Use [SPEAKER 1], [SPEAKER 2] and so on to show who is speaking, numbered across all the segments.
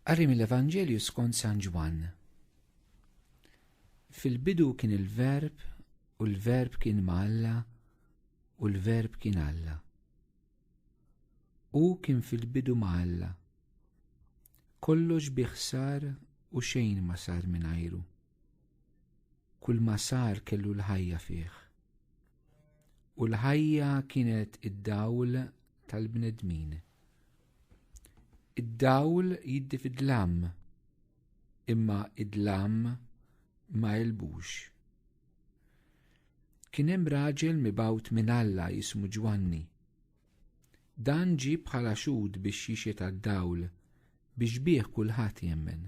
[SPEAKER 1] Qari mill-Evanġelju skont San Ġwan. Fil-bidu kien il-Verb u l-Verb kien ma' Alla u l-Verb kien Alla. U kien fil-bidu ma' Alla. Kollox bih sar u xejn ma sar mingħajru. Kull ma sar kellu l-ħajja fih. U l-ħajja kienet id-dawl tal-bnedmin. Id-dawl jiddi fid-dlam, imma id-dlam ma jelbux. Kien hemm raġel mibgħut minn Alla jismu Ġwanni. Dan ġie bħala xud biex jixet għad-dawl biex bih kulħadd jemmen.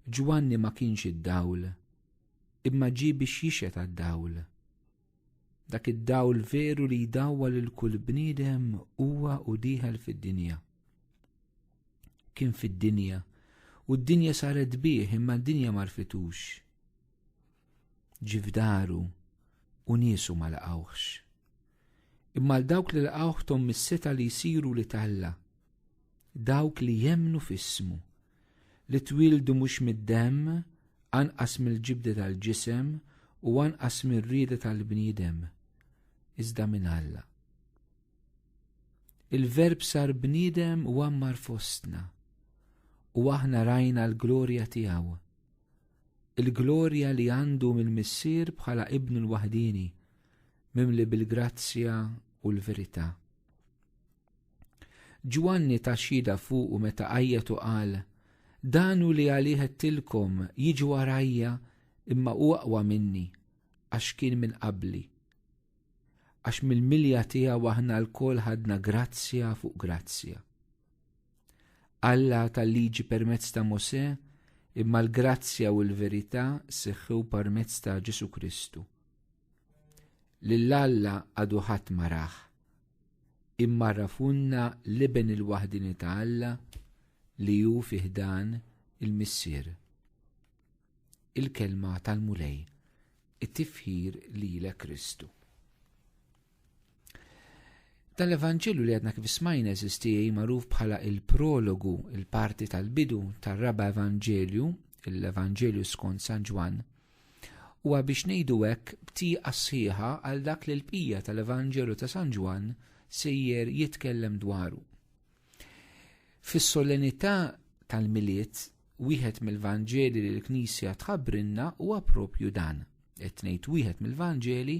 [SPEAKER 1] Ġwanni ma kienx id-dawl, imma ġie biex jixet għad-dawl. Dak id-dawl veru li jdawwa lil kull bniedem huwa u dieħel fid-dinja. Kien fid-dinja u d-dinja saret bih imma d-dinja ma rfitux. Ġie f'daru u niesu ma laqgħuhx. Imma l-dawk li laqgħuhom mis-seta li jsiru li Alla, dawk li jemmnu f'ismu, li twildu mhux mid-demm, anqas mill-ġibda tal-ġisem u anqas mir-rieda tal-bniedem, iżda minn Alla. Il-Verb sar bniedem u għammar fostna, u aħna rajna l-glorja tiegħu. Il-glorja li għandu mill-Missier bħala Ibnu l-waħdini, mimli bil-grazzja u l-verità. Ġwanni taxxida fuq u meta qajjet u qal: "Danu li għalih għedtilkom jiġu warajja imma u aqwa minni, għax kien minn qabli. Għax mill-milja tiegħu aħna l-kol ħadna grazzja fuq grazzja. Alla tal-liġi permezz ta' Mosè, imma l-grazzja u l-verità seħħew permezz ta' Ġesu Kristu. Lill-Alla għadu ħadd ma rah, imma rafunna l-Iben il-waħdini ta' Alla li hu fih dan il-Missier." Il-kelma tal-mulej, it-tifħir lilek Kristu. Dan l-Evanġelju li għadna kif smajna eżistijaj magħruf bħala il-prologu, il-parti tal-bidu tar-raba Evanġelju, l-Evanġelju skont San Ġwan, huwa biex ngħidu hekk btieqa sħiħa għal dak li l-bqija tal-Evanġelju ta' San Ġwan sejjer jitkellem dwaru. Fis-solenità tal-miliet, wieħed mill-Vanġeli li l-Knisja tħabbrilna huwa proprju dan. Qed ngħid wieħed mill-Vanġeli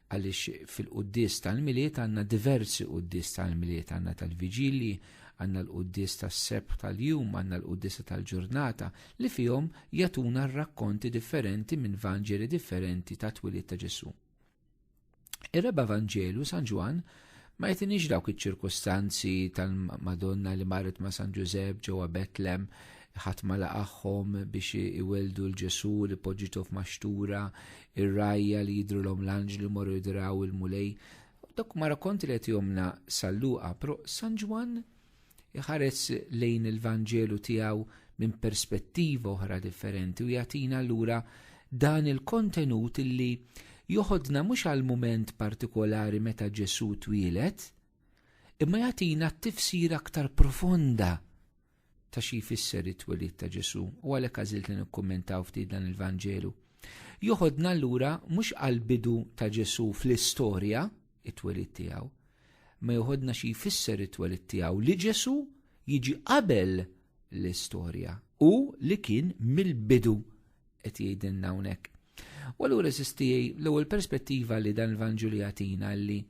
[SPEAKER 1] għaliex fil-qudies tal-miliet għandna diversi qudies tal-miliet, għandna tal-Viġilji, għandna l-qudies tas-Sebt tal-jum, għandna l-qudies tal-ġurnata li fihom jagħtuna rrakkonti differenti minn Vanġeli differenti ta' twilied ta' Ġesu. Ir-raba' Vanġelu San Ġwan ma jtinix dawk iċ-ċirkostanzi tal-Madonna li marret ma' San Ġusepp ġewwa Betlem, ħadd ma laqahom biex iweldu l-Ġesu li poġġitu f'maxtura, ir-rajja li jidrulhom l-anġli morru jidraw il-mulej. Dak ma rakkonti li jomna sal-Luqa, però San Ġwan iħares lejn il-Vanġelu tiegħu minn perspettiva oħra differenti u jagħtina allura dan il-kontenut li joħodna mhux għal mument partikolari meta Ġesu twieled, imma jagħtina t-tifsira aktar profonda ta' xi jfisser it-twelid ta' Ġesu u għalhekk għażilt li nikkummentaw ftit dan il-Vanġelu. Joħodna allura mhux għal bidu ta' Ġesu fl-istorja it-twelid tiegħu, ma joħodna xi jfisser it-twelid tiegħu li Ġesu jiġi qabel l-istorja u li kien mill-bidu qed jgħidilna hawnhekk. U allura sistijaj l-ewwel perspettiva li dan il-Vanġelu jagħtina li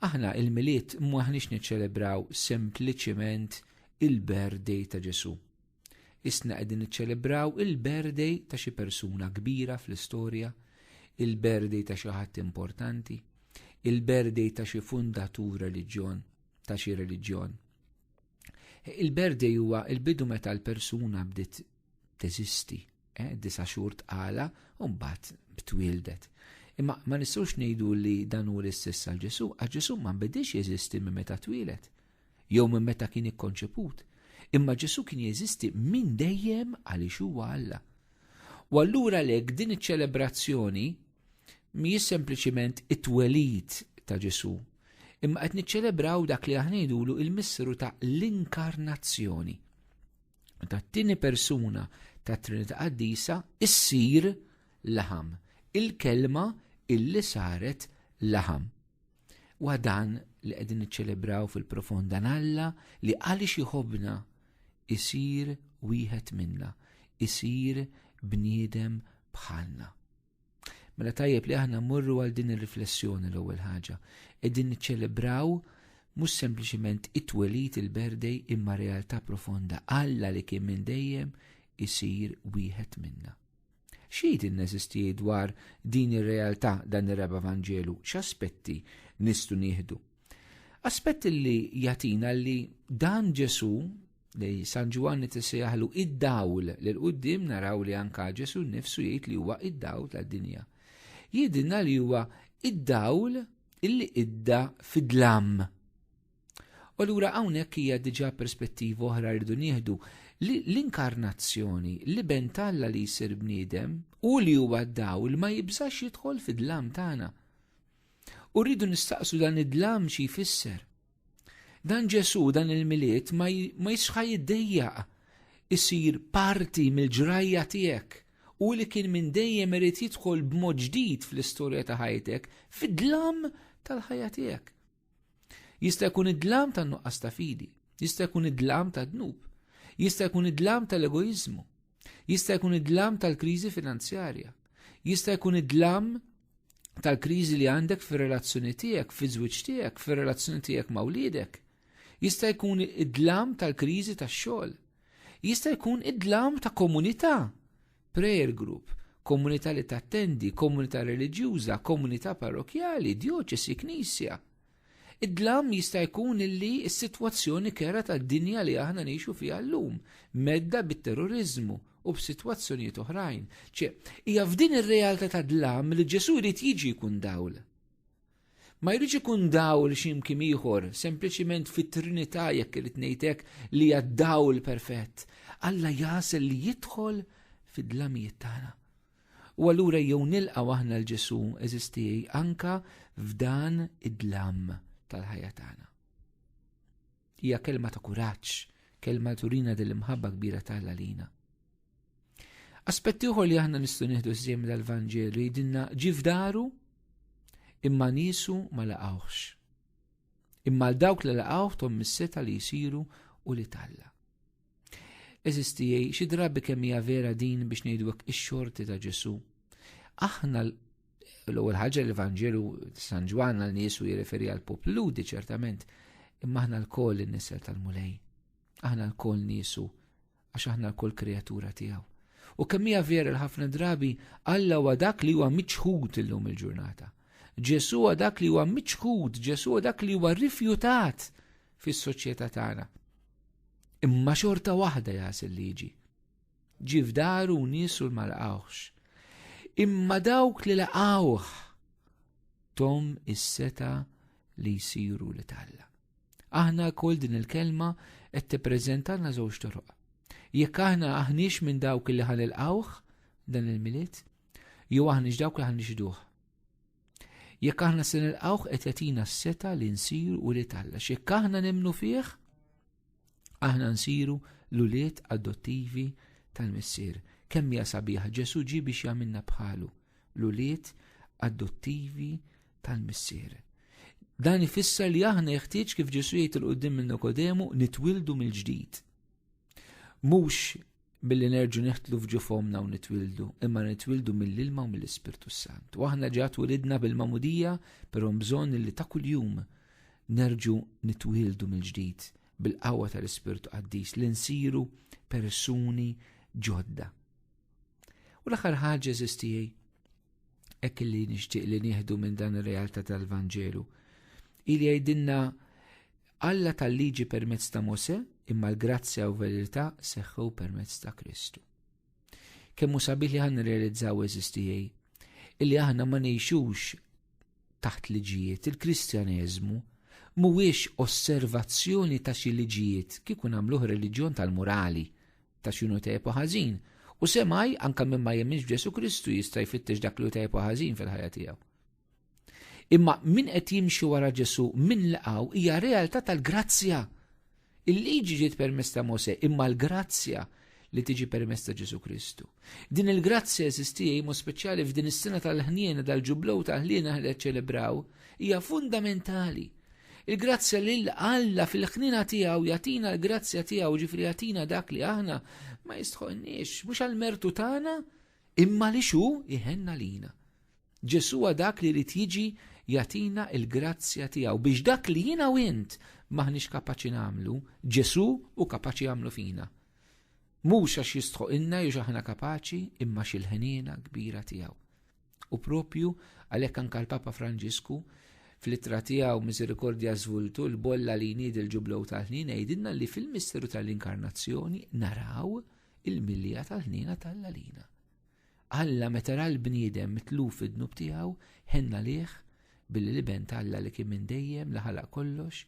[SPEAKER 1] aħna il-miliet m'aħniex niċċelebraw sempliċement il-birthday ta' Ġesu. Isna qegħdin niċċelebraw il-birthday ta' xi persuna kbira fl-istorja, il-birthday ta' xi ħadd importanti, il-birthday ta' xi fundatur ta' xi reliġjon. Il-birthday huwa il-bidu meta l-persuna bdiet teżisti, 9 xhur tqala u mbagħad btwieldet. Imma ma nistgħux ngħidu li dan hu l-istess għal Ġesu, għax Ġesu ma nbidilx jeżisti minn meta twieled, jew minn meta kien ikkonċeput. Imma Ġesu kien jeżisti minn dejjem għaliex huwa Alla. U allura lek din iċ-ċelebrazzjoni mhijiex sempliċiment it-twelid ta' Ġesu, imma qed niċċelebraw dak li aħna ngħidulu il-missru ta' l-inkarnazzjoni. tat-tieni persuna tat-Trinità Qaddisa issir laħam. Il-kelma illi saret laħam. U dan li qegħdin niċċelebraw fil-profondan Alla li għaliex jħobbna isir wieħed minna, isir bniedem bħalna. Mela tajjeb li aħna mmorru għal din ir-riflessjoni l-ewwel ħaġa. Qegħdin niċċelebraw mhux sempliċiment it-twelid il-birthday imma realtà profonda. Alla li kien minn dejjem isir wieħed minna. X'jgħid in-neżisti dwar din ir-realtà dan ir-Raba' Vanġelu? X'aspetti nistgħu nieħdu? Aspetti li jagħtina li dan Ġesu li San Ġwanni tisejjaħlu id-dawl li l-qudiem naraw li anka Ġesu nnifsu jgħid li huwa id-dawl tad-dinja. Jgħidilna li huwa id-dawl illi idda fid-dlam. U allura hawnhekk hija diġà perspettiva oħra rridu nieħdu li l-inkarnazzjoni li bentalla li jsir bniedem u li huwa d-dawl ma jibżax jidħol fid-dlam tagħna. U rridu nistaqsu dan id-dlam xi jfisser. Dan Ġesu dan il-miliet ma jisħa jiddejjaq isir parti mill-ġrajja tiegħek u li kien minn dejjem irid jidħol b'mod ġdid fl-istorja ta' ħajtek fid-dlam tal-ħajja tiegħek. Jista' jkun id-dlam tan-nuqqas ta' fidi, jista' jkun id-dlam tad-dnub, jista' jkun id-dlam tal-egoiżmu, jista' jkun id-dlam tal-kriżi finanzjarja, jista' jkun id-dlam tal-kriżi li għandek fir-relazzjoni tiegħek, fiż-żwieġ tiegħek, fir-relazzjoni tiegħek ma' wliedek. Jista' jkun id-dlam tal-kriżi tax-xogħol. Jista' jkun id-dlam ta' komunità, prayer group, komunità li tattendi, komunità reliġjuża, komunità parrokjali, dioċesi, knisja. Id-dlam jista' jkun illi s-sitwazzjoni kera tad-dinja li aħna ngħixu fiha llum, medda bit-terrorizmu u b'sitwazzjonijiet oħrajn. Hija f'din ir-realtà tad-dlam li Ġesu jrid jiġi jkun dawl. Ma jridx ikun dawl x'imkien ieħor, sempliċiment fit-Trinità jekk irid ngħidlek li hija dawl perfett. Alla jasel li jidħol fid-dlamijiet tagħna. U allura jew nilqgħu aħna l-Ġesu eżistej anka f'dan id-dlam tal-ħajja tagħna. Hija kelma ta' kuraġġ, kelma turina dell-imħabba kbira tagħha lina. Aspetti ieħor li aħna nistgħu nieħdu żiem dal-Vanġelu jgħidilna ġie f'daru imma niesu ma laqgħuhx. Imma l dawk li laqgħuh tom mis-seta li jsiru u li talla. Eżistijej xi drabi kemm hija vera din biex ngħidu hekk ix-xorti ta' Ġesu. Aħna l-ewwel ħaġa l-Evanġelu San Ġwanna l-niesu jirreferi għal popludi ċertament, imma aħna l-koll in-nisel tal-mulej. Aħna l-koll niesu għax aħna l-koll kreatura tiegħu. U kemm hija vera l-ħafna drabi Alla huwa dak li huwa miċħud illum il-ġurnata. Ġesu huwa dak li huwa miċħud, Ġesu huwa dak li huwa rrifjutat fis-soċjetà tagħna. Imma xorta waħda jasel li jiġi. Ġie f'daru u niesu ma laqgħuhx. Imma dawk li laqgħuh tom is-seta li jsiru li talla. Aħna wkoll din il-kelma qed tippreżentalna żewġ toroq. Jekk aħna aħniex minn dawk li ħanilqgħuh dan il-miliet, jew aħniex dawk li ħannixduh. Jekk aħna se nilqgħuh qed jagħtina s-seta li nsiru u li talla. X'jekk aħna nemnu fih, aħna nsiru l-uliet adottivi tal-Missier. Kemm hija sabiħa Ġesu ġie biex jagħmilna bħalu l-uliet adottivi tal-Missier. Dan ifisser li aħna jeħtieġ kif Ġesu jgħid il-qudiem minn Nikodemu nitwildu mill-ġdid. Mhux billi nerġu neħtlu f'ġufomna u nitwildu, imma nitwildu mill-ilma u mill-Ispirtu Sant. U aħna ġa twilidna bil-mamudija, però bżonn li ta' kuljum nerġu nitwildu mill-ġdid bil-qawwa tal-Ispirtu Qaddis li nsiru persuni ġodda. U l-aħħar ħaġa eżistijej hekk li nixtieq li nieħdu minn dan ir-realtà tal-Vanġelu ili jgħidilna Alla tal-liġi permezz ta' Mosè imma l-grazzja u verità seħħew permezz ta' Kristu. Kemm hu sabiħ li ħan nirrealizzaw eżistijej illi aħna ma ngħixux taħt liġijiet. Il-Kristjaneżmu mhuwiex osservazzjoni ta' xi liġijiet kieku nagħmluh reliġjon tal-morali ta' x'inhu tajjeb u ħażin. U semaj anke minn ma jemminx Ġesu Kristu jista' jfittex dak li tajjeb u ħażin fil-ħajja tiegħu. Imma min qed jimxi wara Ġesu min laqgħu hija realtà tal-grazzja. Il-liġi ġiet permess ta' Mose, imma l-grazzja li tiġi permess ta' Ġesu Kristu. Din il-grazzja eżistija mo speċjali f'din is-sena tal-ħniena tal-ġublow tal-ħliena li ċelebraw hija fundamentali. Il-grazzja li Alla fil-ħnina tiegħu jatina l-grazzja tiegħu ġifri jatina dak li aħna ma jistħonniex mhux għall-mertu tagħna imma li xu iħenna lina. Ġesu dak li rid jiġi jatina il-grazzja tiegħu biex dak li jiena u int maħniex kapaċi nagħmlu, Ġesu u kapaċi jagħmlu fina. Mhux għax jistħoq inna jew aħna kapaċi imma xil-ħnina kbira tiegħu. U propju għalhekk anke l-Papa Franġisku fl-ittra tiegħu Misericordja Zvultu l-bolla li jnied il-ġublow tal-ħnien jgħidilna li fil-misteru tal-inkarnazzjoni naraw il-milja tal-ħnina tal-lalina. Alla meta ra l-bniedem mitluf id-dnub tiegħu ħenna liħ bil-liben tal-Alla li kien minn dejjem li ħalaq kollox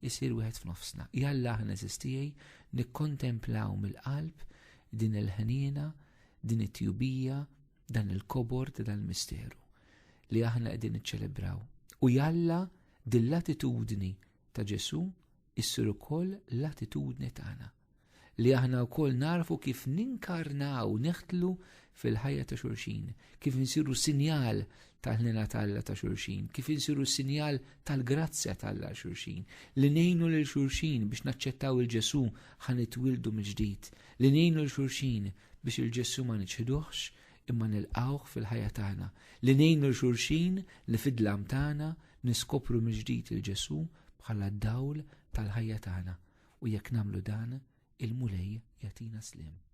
[SPEAKER 1] isir wieħed f'nofsna. Jalla aħna eżistijaj nikkontemplaw mill-qalb din il-ħnina, din it-tjubija, dan il-kobor ta' dan il-misteru li aħna qegħdin niċċelebraw. U jalla din l-attitudni ta' Ġesu issir ukoll l-attitudni tagħna. Li aħna wkoll narfu kif ninkarnaw neħtlu fil-ħajja ta' xulxin, kif insiru sinjal tal-ħnina tal-Alla ta' xulxin, kif insiru sinjal tal-grazzja tal-Alla xulxin, li nejnu lil xulxin biex naċċettaw il-Ġesu ħanitwildu mill-ġdid, li nejnu l-xulxin biex il-Ġesu ma niċħduħx imma nilqawh fil-ħajja tagħna, li nejnu l-xulxin li fid-dlam tagħna niskopru mill-ġdid il-Ġesu bħala d-dawl tal-ħajja tagħna u jekk nagħmlu dan il-mulej jatina slim.